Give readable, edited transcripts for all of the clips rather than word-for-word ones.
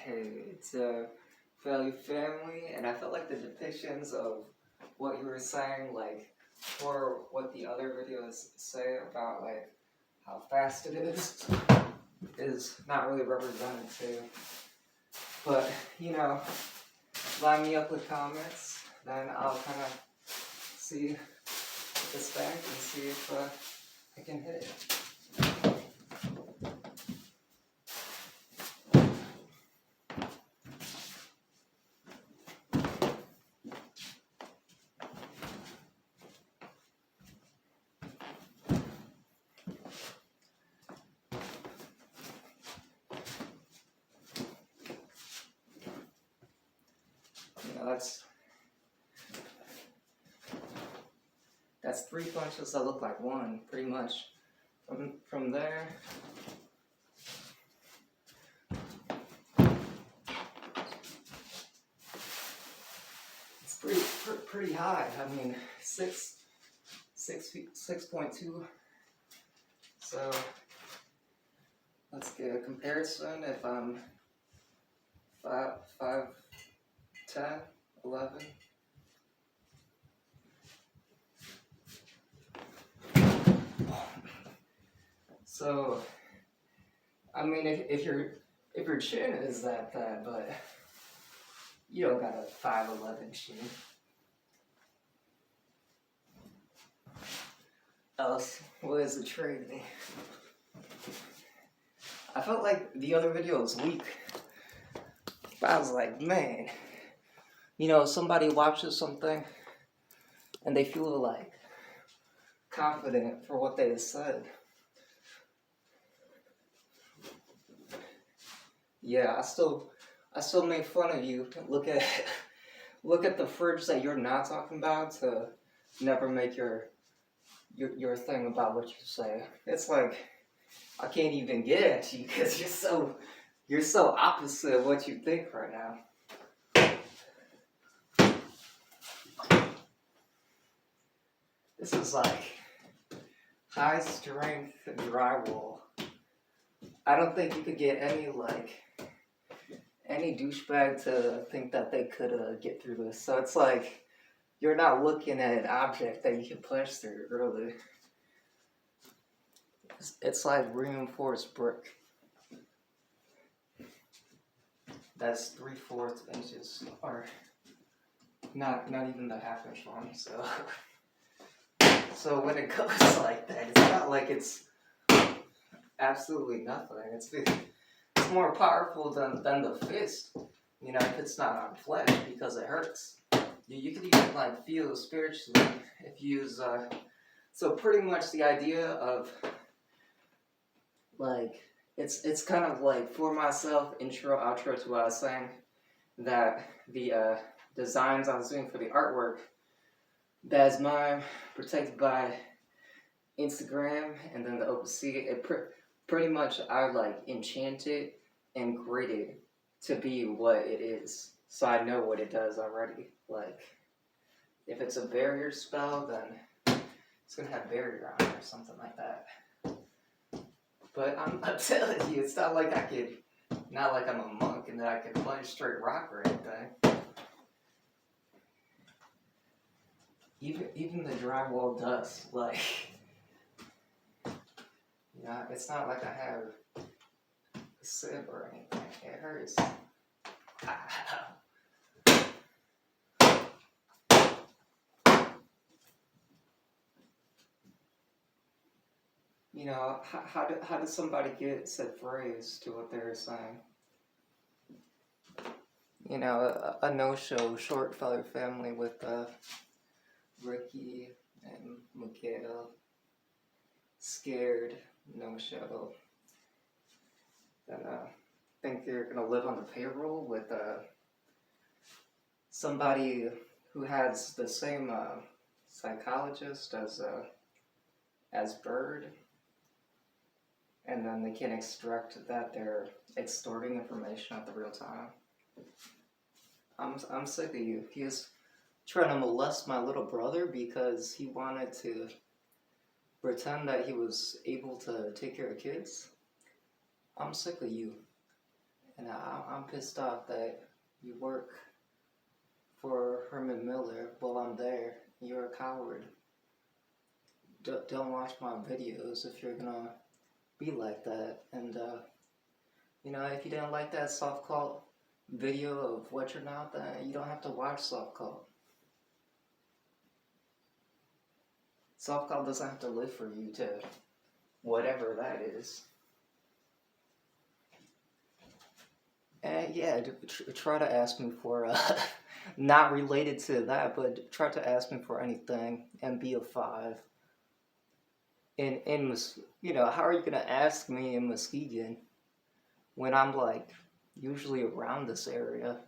Hey, it's a value family, and I felt like the depictions of what you were saying, like, or what the other videos say about, like, how fast it is not really representative. But, line me up with comments, then I'll kind of see the spec and see if I can hit it. That's 3 punches that look like one, pretty much. From there, it's pretty high. I mean, 6.2. So let's get a comparison. If I'm 5, 10, 11. So, I mean, if your chin is that bad, but you don't got a 5'11" chin. Else, what is the trade? I felt like the other video was weak. But I was like, man, somebody watches something and they feel like confident for what they said. Yeah, I still make fun of you. Look at the fridge that you're not talking about to never make your thing about what you say. It's like I can't even get at you because you're so opposite of what you think right now. This is like high strength drywall. I don't think you could get any douchebag to think that they could get through this. So it's like you're not looking at an object that you can punch through, really. It's like reinforced brick. That's 3/4 inches, or not even the half-inch one. So when it goes like that, it's not like it's absolutely nothing. It's more powerful than the fist. If it's not on flesh, because it hurts. You could even feel spiritually if you use. So pretty much the idea of it's kind of like for myself, intro, outro to what I was saying, that the designs I was doing for the artwork, that's mine, protected by Instagram, and then the OpenSea, it pretty much I enchant it and grade it to be what it is, so I know what it does already. If it's a barrier spell, then it's gonna have barrier on it or something like that. But I'm telling you, it's not like not like I'm a monk and that I can punch straight rock or anything. Even the drywall dust, it's not like I have a sib or anything. It hurts. How does somebody get said phrase to what they're saying? A no-show short feller family with Ricky and Mikhail. Scared, no-show. Then think they're gonna live on the payroll with somebody who has the same psychologist as Bird, and then they can extract that they're extorting information at the real time. I'm sick of you. He was trying to molest my little brother because he wanted to pretend that he was able to take care of kids. I'm sick of you, and I'm I'm pissed off that you work for Herman Miller while I'm there. You're a coward. Don't watch my videos if you're gonna be like that. And if you didn't like that soft cult video of what you're not, then you don't have to watch soft cult. Soft cult doesn't have to live for you to whatever that is. And yeah, try to ask me for not related to that, but try to ask me for anything and be a 5. How are you gonna ask me in Muskegon when I'm like usually around this area?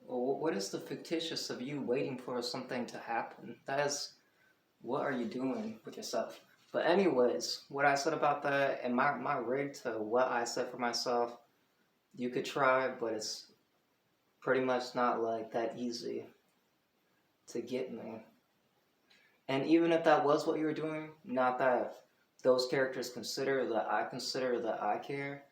Well, what is the fictitious of you waiting for something to happen? That is, what are you doing with yourself? But anyways, what I said about that and my rig to what I said for myself, you could try, but it's pretty much not like that easy to get me. And even if that was what you were doing, not that those characters consider that I care,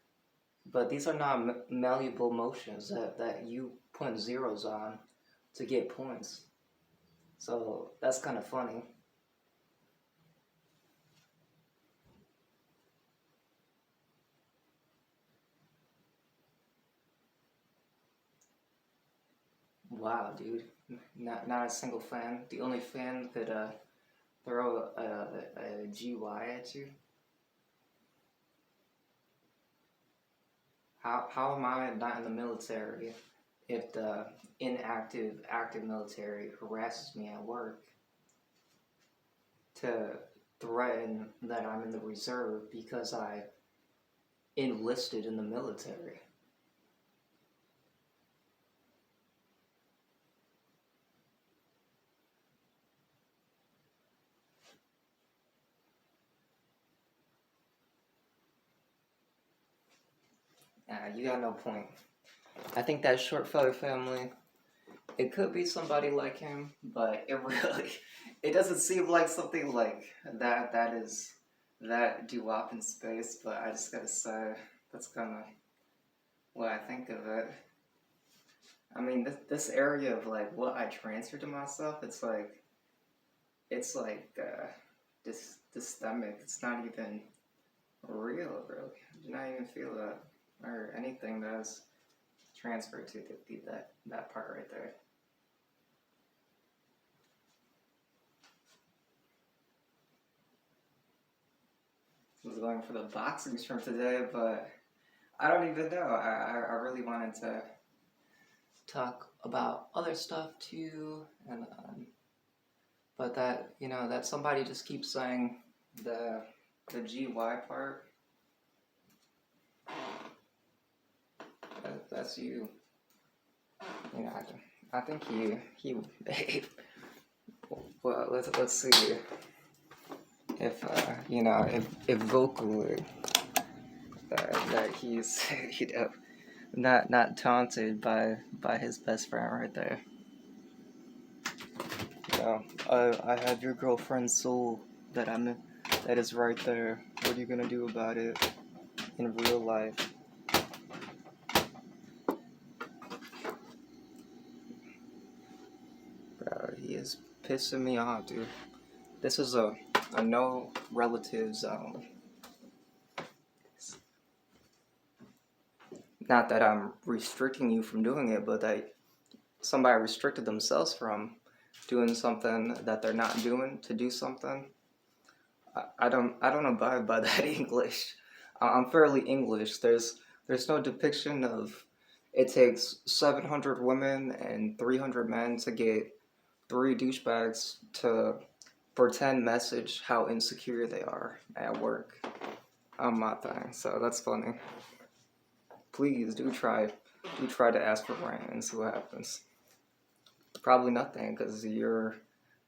but these are not malleable motions that you put zeros on to get points. So that's kind of funny. Wow, dude. Not a single fan. The only fan could throw a GY at you. How am I not in the military if the active military harasses me at work to threaten that I'm in the reserve because I enlisted in the military? You got no point. I think that short feller family, it could be somebody like him, but it doesn't seem like something like that doo-wop in space, but I just gotta say, that's kind of what I think of it. I mean, this area of like what I transferred to myself, it's like this stomach, it's not even real, really. I do not even feel that, or anything that's transferred to that part right there. I was going for the boxing shrimp today, but I don't even know. I really wanted to talk about other stuff too, and but that somebody just keeps saying the GY part. That's you. I think he. Well, let's see if if vocally that he's not taunted by his best friend right there. I have your girlfriend's soul that is right there. What are you gonna do about it in real life? He is pissing me off, dude. This is a no relative zone. Not that I'm restricting you from doing it, but that somebody restricted themselves from doing something that they're not doing to do something. I don't abide by that English. I'm fairly English. There's no depiction of it takes 700 women and 300 men to get 3 douchebags to pretend message how insecure they are at work on my thing. So that's funny. Please do try to ask for rent and see what happens. Probably nothing, because you're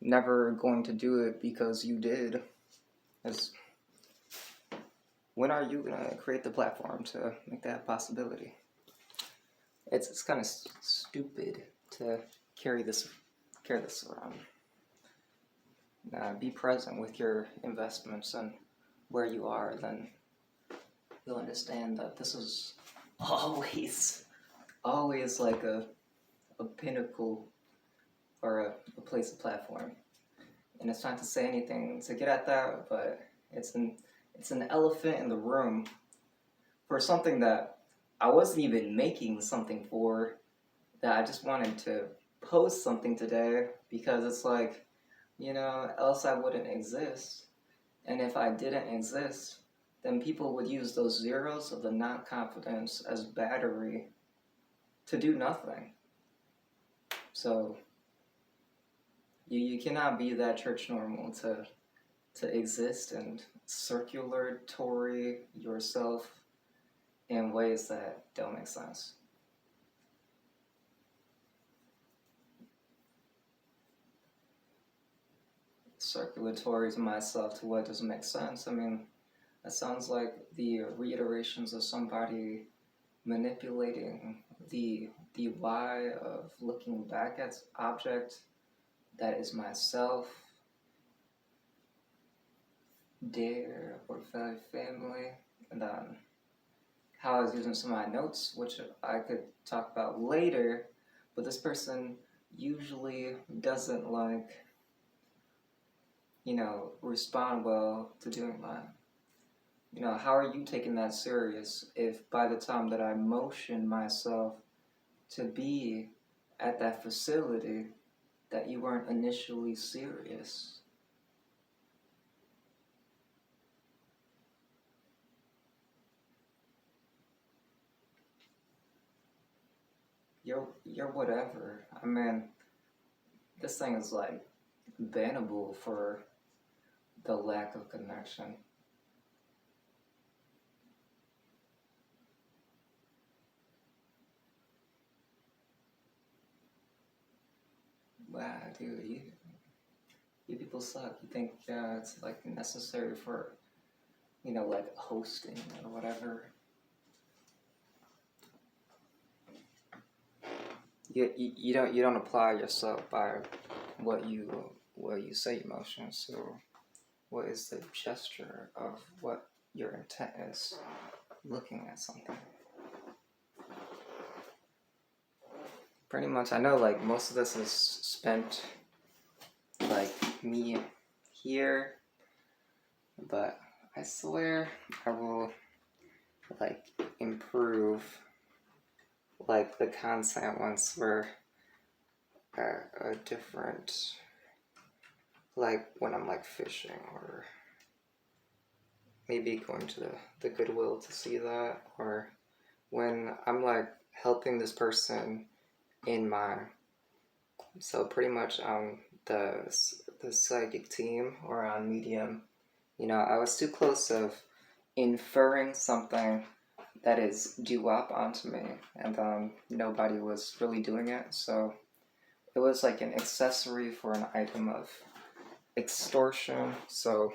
never going to do it because you did. When are you gonna create the platform to make that a possibility? it's kind of stupid to carry this around. Be present with your investments and where you are, then you'll understand that this is always like a pinnacle or a place, a platform. And it's not to say anything to get at that, but it's an elephant in the room for something that I wasn't even making something for, that I just wanted to post something today because it's like, else I wouldn't exist. And if I didn't exist, then people would use those zeros of the not-confidence as battery to do nothing. So you cannot be that church normal to exist and circulatory yourself in ways that don't make sense. Circulatory to myself to what doesn't make sense. I mean, that sounds like the reiterations of somebody manipulating the why of looking back at object that is myself, dear or family, and how I was using some of my notes, which I could talk about later, but this person usually doesn't respond well to doing that. How are you taking that serious if by the time that I motion myself to be at that facility that you weren't initially serious? You're whatever. I mean, this thing is like bannable for the lack of connection. Wow, dude, you people suck. You think it's like necessary for, like hosting or whatever. You don't apply yourself by what you say emotions. So what is the gesture of what your intent is looking at something? Pretty much, I know like most of this is spent like me here, but I swear I will like improve like the content once we're a different, like when I'm like fishing or maybe going to the Goodwill to see that, or when I'm like helping this person in my, so pretty much on the psychic team or on medium, I was too close of inferring something that is due up onto me, and nobody was really doing it, so it was like an accessory for an item of extortion. So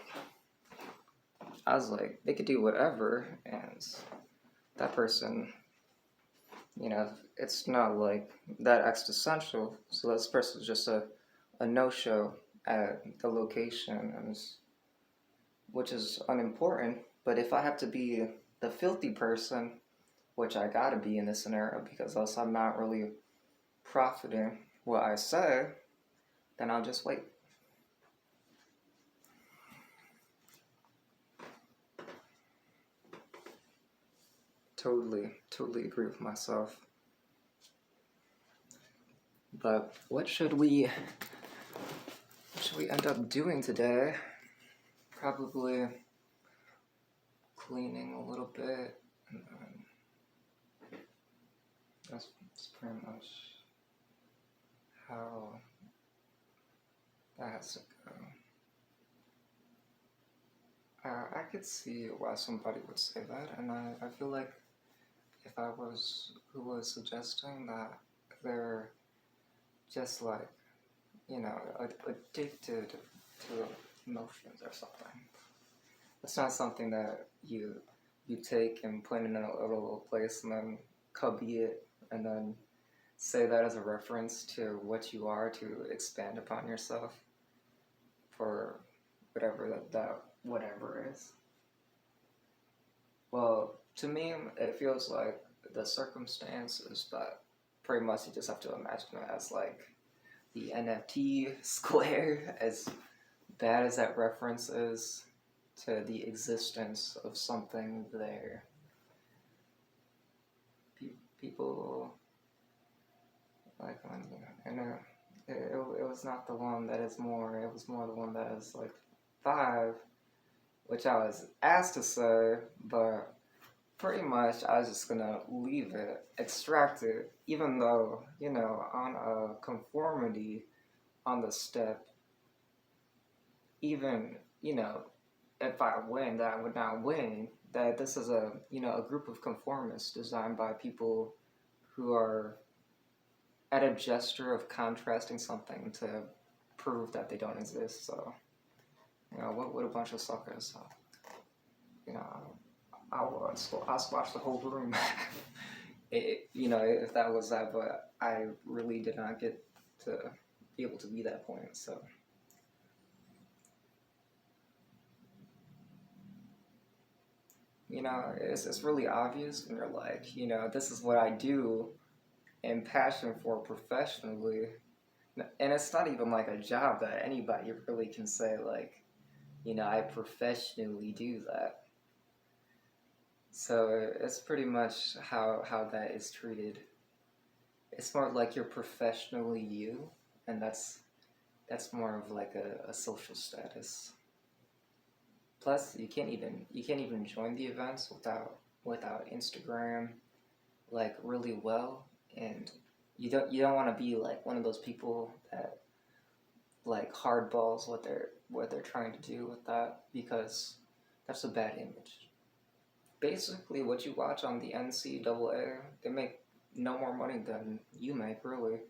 I was like, they could do whatever, and that person, it's not like that existential, so this person's just a no-show at the location, and which is unimportant. But if I have to be the filthy person, which I gotta be in this scenario because else I'm not really profiting what I say, then I'll just wait. Totally agree with myself. But what should we end up doing today? Probably cleaning a little bit, and then that's pretty much how that has to go. I could see why somebody would say that, and I feel like if I was who was suggesting that they're just like, addicted to emotions or something. It's not something that you take and put in a little place and then cubby it and then say that as a reference to what you are to expand upon yourself for whatever that whatever is. Well, to me, it feels like the circumstances, but pretty much you just have to imagine it as like the NFT square, as bad as that reference is to the existence of something there. People like, and it was not the one that is more, it was more the one that is like 5, which I was asked to say, but pretty much I was just gonna leave it, extract it, even though, on a conformity on the step, even, if I win, that I would not win, that this is a group of conformists designed by people who are at a gesture of contrasting something to prove that they don't exist. So, what a bunch of suckers. So, I'll squash the whole room. If that was that, but I really did not get to be able to be that point. So, it's really obvious when you're like, this is what I do and passion for professionally. And it's not even like a job that anybody really can say, like, I professionally do that. So it's pretty much how that is treated. It's more like you're professionally you, and that's more of like a social status. Plus, you can't even join the events without Instagram, like, really well, and you don't want to be like one of those people that like hardballs what they're trying to do with that, because that's a bad image. Basically, what you watch on the NCAA, they make no more money than you make, really,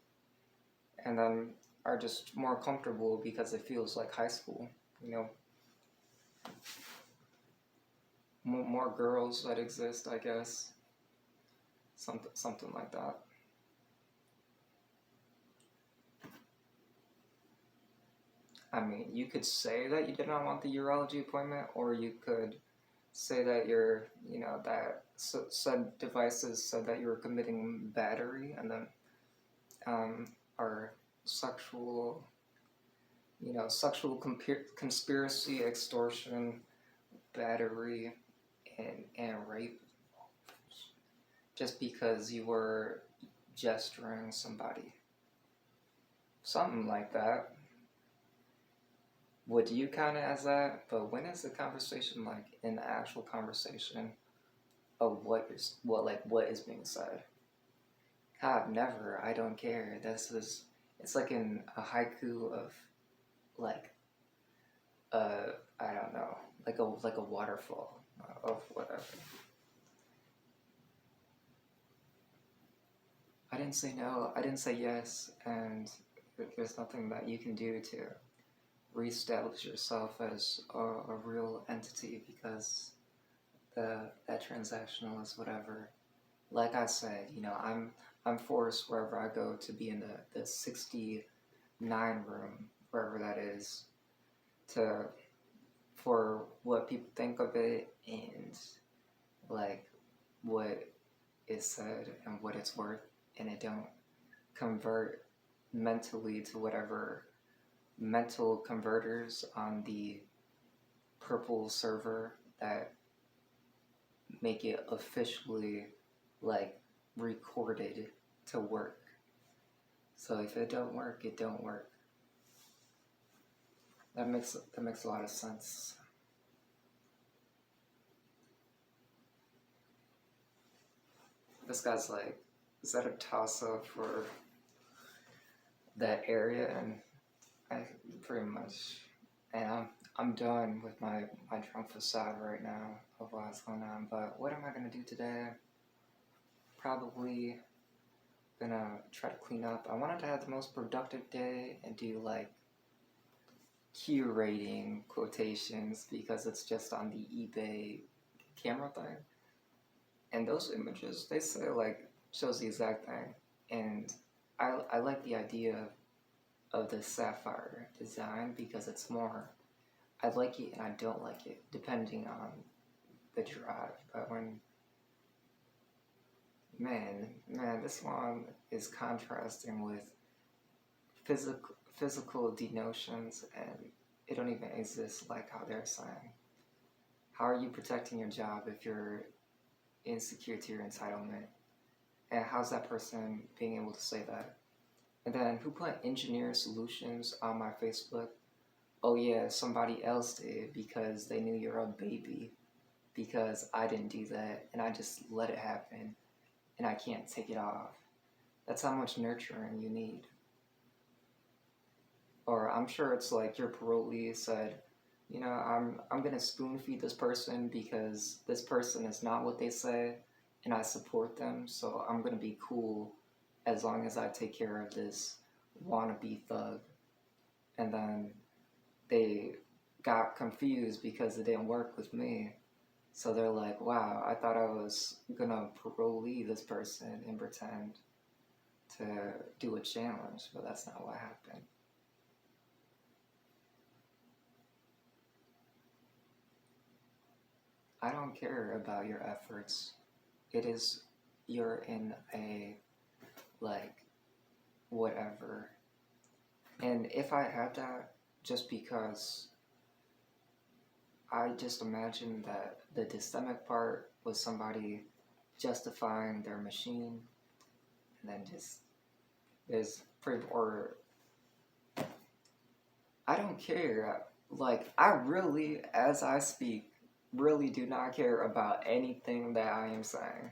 and then are just more comfortable because it feels like high school. More girls that exist, I guess. Something like that. I mean, you could say that you did not want the urology appointment, or you could say that that said devices said that you were committing battery, and then are sexual, sexual conspiracy, extortion, battery, and rape, just because you were gesturing somebody. Something like that. Would you count it as that? But when is the conversation like an actual conversation of what is being said? Never. I don't care. It's like in a haiku of like I don't know, like a waterfall of whatever. I didn't say no. I didn't say yes, and there's nothing that you can do to reestablish yourself as a real entity, because that transactional is whatever. Like I said, I'm forced wherever I go to be in the 69 room, wherever that is, for what people think of it, and like what is said and what it's worth, and it don't convert mentally to whatever mental converters on the purple server that make it officially like recorded to work. So if it don't work, it don't work. That makes a lot of sense. This guy's like, is that a toss-up for that area? And I pretty much, and I'm done with my drunk facade right now of what's going on. But what am I gonna do today? Probably gonna try to clean up. I wanted to have the most productive day and do like curating quotations, because it's just on the eBay camera thing. And those images, they say like shows the exact thing. And I like the idea of the sapphire design because it's more, I like it and I don't like it depending on the drive. But when, man, this one is contrasting with physical denotions, and it don't even exist like how they're saying. How are you protecting your job if you're insecure to your entitlement? And how's that person being able to say that? And then who put engineer solutions on my Facebook? Oh yeah, somebody else did because they knew you're a baby. Because I didn't do that and I just let it happen and I can't take it off. That's how much nurturing you need. Or I'm sure it's like your parolee said, you know, I'm gonna spoon feed this person because this person is not what they say and I support them, so I'm gonna be cool as long as I take care of this wannabe thug. And then they got confused because it didn't work with me. So they're like, wow, I thought I was gonna parolee this person and pretend to do a challenge, but that's not what happened. I don't care about your efforts. It is, you're in a, like, whatever. And if I had that, just because I just imagined that the dystemic part was somebody justifying their machine, and then just, there's pretty, or, I don't care. Like, I really, as I speak, really do not care about anything that I am saying.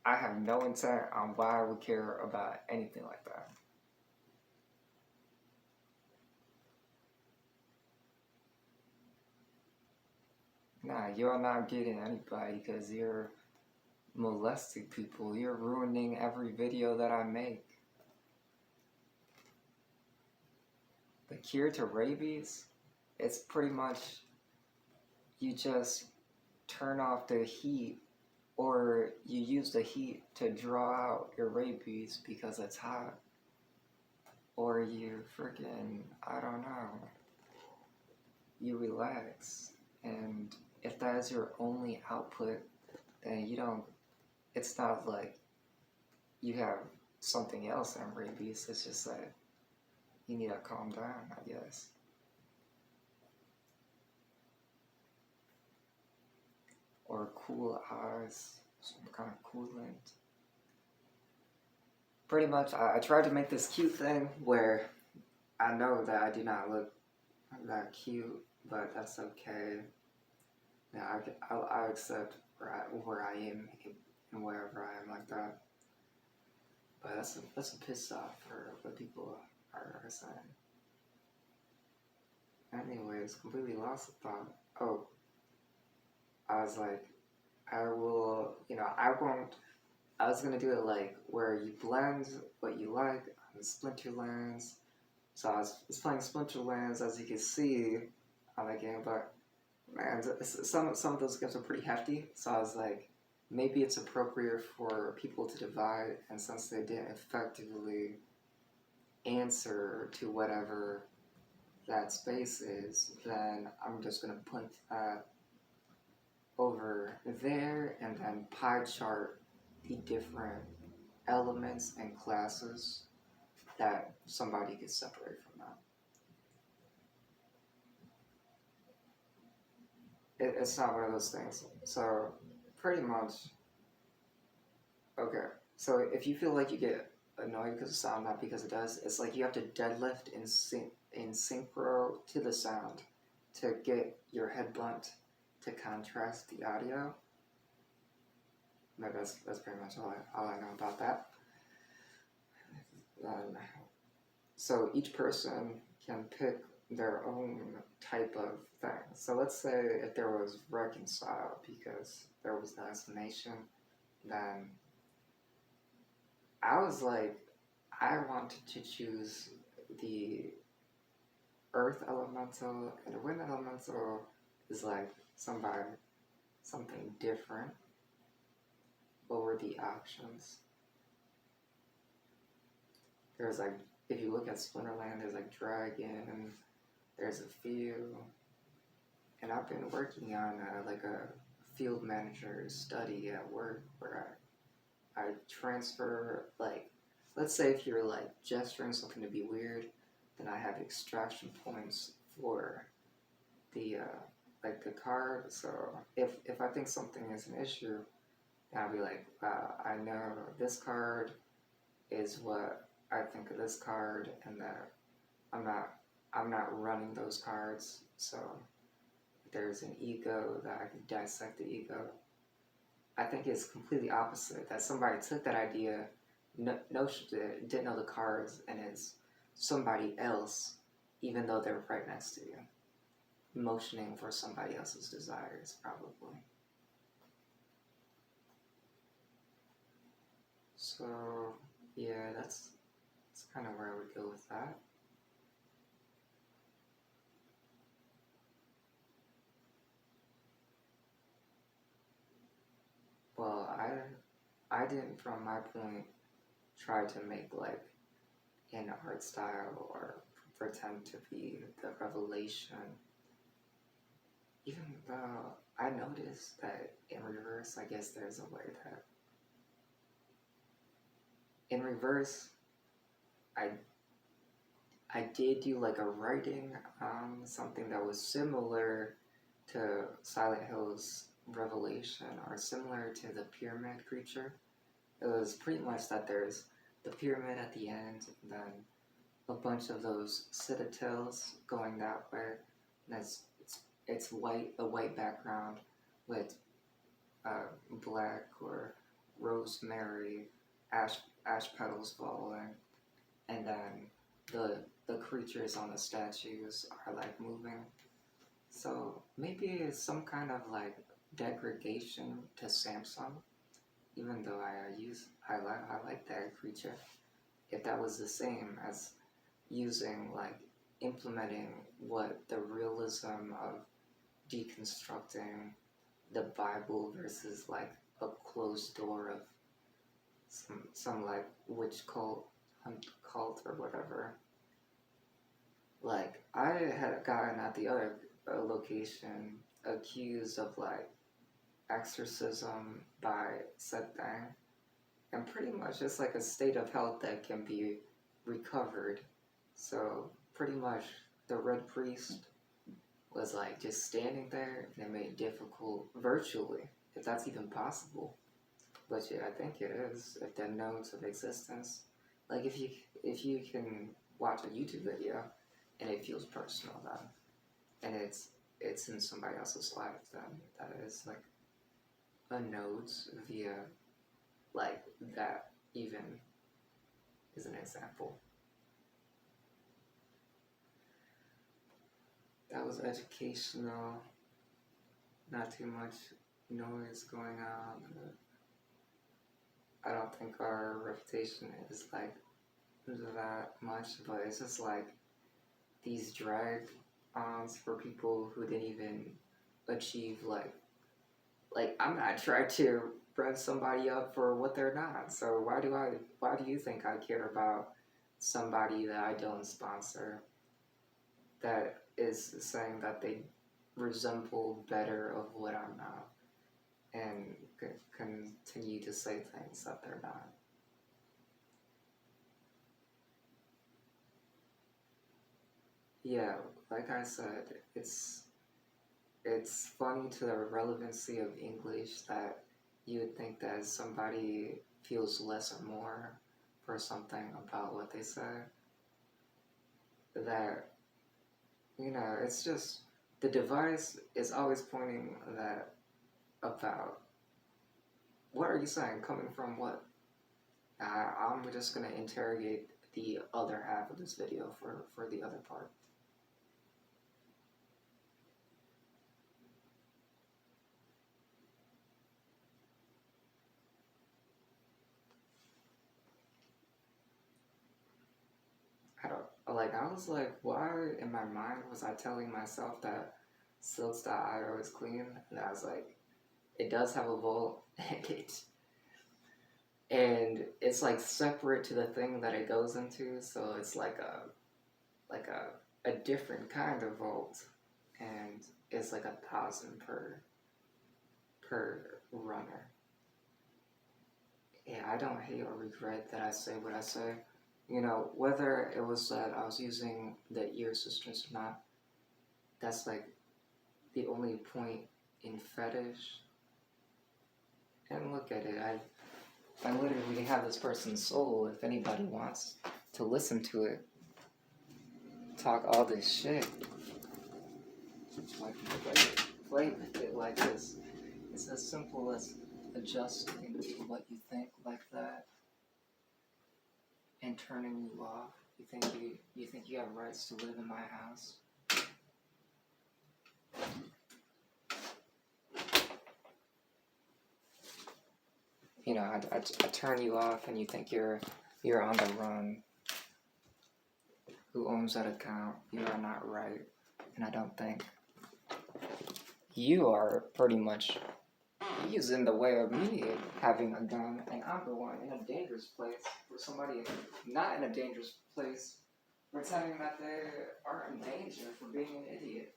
I have no intent on why I would care about anything like that. Nah, you're not getting anybody because you're molesting people. You're ruining every video that I make. The cure to rabies, it's pretty much you just turn off the heat, or you use the heat to draw out your rabies because it's hot. Or you freaking, I don't know, you relax. And if that is your only output, then you don't, it's not like you have something else in rabies. It's just that you need to calm down, I guess. Or cool eyes, some kind of coolant. Pretty much, I tried to make this cute thing where I know that I do not look that cute, but that's okay. Yeah, I accept where I am and wherever I am like that. But that's a piss off for what people are saying. Anyways, completely lost the thought. Oh, I was like, I will, I won't. I was gonna do it like where you blend what you like on Splinterlands. So I was playing Splinterlands, as you can see on the game, but man, some of those games are pretty hefty. So I was like, maybe it's appropriate for people to divide, and since they didn't effectively answer to whatever that space is, then I'm just gonna put that over there and then pie chart the different elements and classes that somebody could separate from that. It's not one of those things. So pretty much, okay. So if you feel like you get annoyed because of sound, not because it does, it's like you have to deadlift in synchro to the sound to get your head blunt to contrast the audio. No, that's pretty much all I know about that. So each person can pick their own type of thing. So let's say if there was reconcile because there was no explanation, then I was like, I wanted to choose the earth elemental, and the wind elemental is like something different. what were the options? There's like, if you look at Splinterland, there's like Dragon, and there's a few. And I've been working on like a field manager study at work where I transfer, like, let's say if you're like gesturing something to be weird, then I have extraction points for the like the card. So if I think something is an issue, then I'll be like, I know this card is what I think of this card, and that I'm not running those cards. So if there's an ego, that I can dissect the ego. I think it's completely opposite. That somebody took that idea, didn't know the cards, and it's somebody else, even though they're right next to you, motioning for somebody else's desires, probably. So yeah, that's kind of where I would go with that. Well, I didn't, from my point, try to make like an art style or pretend to be the revelation. Even though I noticed that in reverse, I guess there's a way that in reverse, I did do like a writing on something that was similar to Silent Hill's Revelation, or similar to the pyramid creature. It was pretty much that there's the pyramid at the end, and then a bunch of those citadels going that way. And it's white, a white background with black or rosemary, ash petals falling, and then the creatures on the statues are like moving. So maybe it's some kind of like degradation to Samsung, even though I like that creature. If that was the same as using, like, implementing what the realism of deconstructing the Bible versus like a closed door of some like witch cult or whatever. Like, I had gotten at the other location accused of like exorcism by said thing, and pretty much it's like a state of health that can be recovered. So pretty much the red priest was like just standing there, and it made it difficult virtually, if that's even possible. But yeah, I think it is, if they're known of existence. Like, if you can watch a YouTube video and it feels personal, then, and it's in somebody else's life, then that is like a note via, like, that even is an example. That was educational, not too much noise going on. I don't think our reputation is like that much, but it's just like these drag-ons for people who didn't even achieve like I'm not trying to rev somebody up for what they're not. So why do you think I care about somebody that I don't sponsor, that is saying that they resemble better of what I'm not, and continue to say things that they're not? Yeah, like I said, it's funny to the relevancy of English that you would think that somebody feels less or more for something about what they say. That, it's just, the device is always pointing that about, what are you saying? Coming from what? I'm just going to interrogate the other half of this video for the other part. I was like, why in my mind was I telling myself that Silks.io is clean? And I was like, it does have a vault, and and it's like separate to the thing that it goes into, so it's like a different kind of volt, and it's like 1,000 per runner. Yeah, I don't hate or regret that I say what I say. You know, whether it was that I was using the ear systems or not, that's like the only point in fetish. And look at it, I literally have this person's soul. If anybody wants to listen to it, talk all this shit, like play with it like this. It's as simple as adjusting what you think like that and turning you off. You think you have rights to live in my house? You know, I turn you off and you think you're on the run. Who owns that account? You are not right. And I don't think you are pretty much he's in the way of me having a gun, and I'm the one in a dangerous place where somebody not in a dangerous place pretending that they are in danger for being an idiot.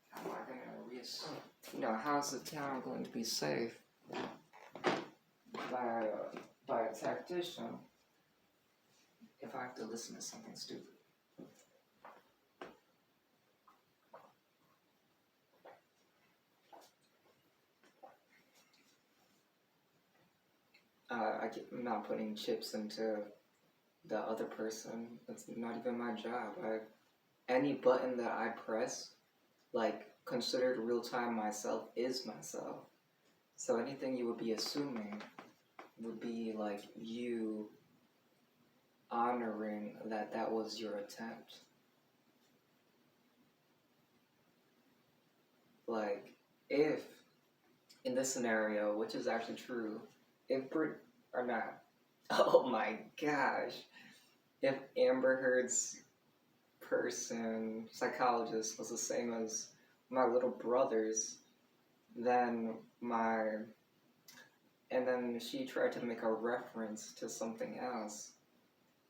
How am I going to reassume? You know, how's the town going to be safe by a tactician if I have to listen to something stupid? I'm not putting chips into the other person. That's not even my job. Any button that I press, like considered real time myself, is myself. So anything you would be assuming would be like you honoring that was your attempt. Like, if in this scenario, which is actually true, if Brit or not, oh my gosh, if Amber Heard's psychologist was the same as my little brother's, then she tried to make a reference to something else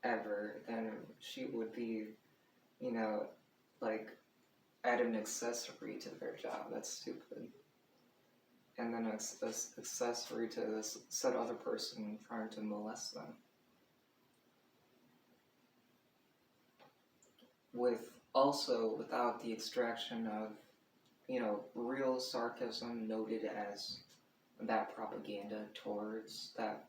ever, then she would be, you know, like add an accessory to their job. That's stupid. And then accessory to this said other person trying to molest them. Without the extraction of, you know, real sarcasm noted as that propaganda towards that.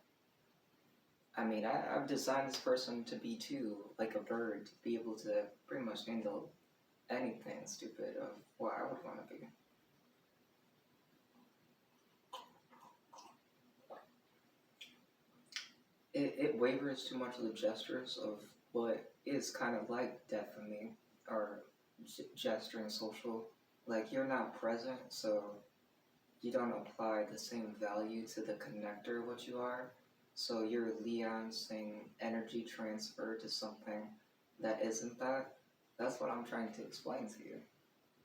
I mean, I've designed this person to be too, like a bird, to be able to pretty much handle anything stupid of what I would want to be. It wavers too much of the gestures of what is kind of like deafening or gesturing social. Like, you're not present, so you don't apply the same value to the connector what you are. So you're Leon saying energy transfer to something that isn't that. That's what I'm trying to explain to you.